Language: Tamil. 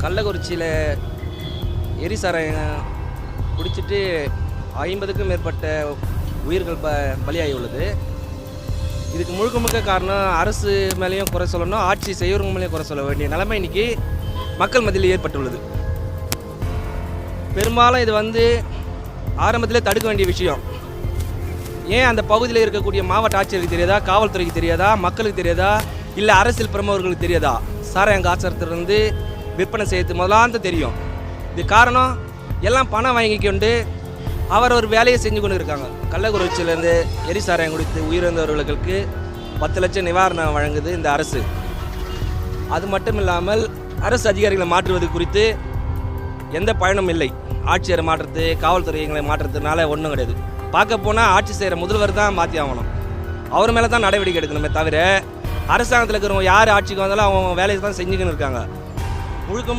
கள்ளக்குறிச்சியில் எரிசாராயம் குடிச்சிட்டு 50க்கும் மேற்பட்ட உயிர்கள் பலியாகி உள்ளது. இதுக்கு முழுக்க காரணம் அரசு மேலேயும் குறை சொல்லணும், ஆட்சி செய்கிறவங்க மேலேயும் குறை சொல்ல வேண்டிய நிலைமை இன்றைக்கி மக்கள் மத்தியில் ஏற்பட்டுள்ளது. பெரும்பாலும் இது ஆரம்பத்திலே தடுக்க வேண்டிய விஷயம். ஏன் அந்த பகுதியில் இருக்கக்கூடிய மாவட்ட ஆட்சியருக்கு தெரியாதா, காவல்துறைக்கு தெரியாதா, மக்களுக்கு தெரியாதா, இல்லை அரசியல் பிரமுகர்களுக்கு தெரியாதா? சாராயம் காய்ச்சறதுலேருந்து விற்பனை செய்யறது முதலாந்து தெரியும். இது காரணம் எல்லாம் பணம் வாங்கிக்கொண்டு அவர் ஒரு வேலையை செஞ்சு கொண்டு இருக்காங்க. கள்ளக்குறிச்சியிலேருந்து எரிசாராயம் குடித்து உயிரிழந்தவர்களுக்கு 10 லட்சம் நிவாரணம் வழங்குது இந்த அரசு. அது மட்டும் இல்லாமல் அரசு அதிகாரிகளை மாற்றுவது குறித்து எந்த பயனும் இல்லை. ஆட்சியரை மாற்றுறது, காவல்துறைகளை மாற்றுறதுனால ஒன்றும் கிடையாது. பார்க்க போனால் ஆட்சி செய்கிற முதல்வர் தான் மாற்றி ஆகணும். அவர் மேலே தான் நடவடிக்கை எடுக்கணுமே தவிர அரசாங்கத்தில் இருக்கிறவங்க யார் ஆட்சிக்கு வந்தாலும் அவங்க வேலையை தான் செஞ்சுக்கின்னு இருக்காங்க. முழுக்க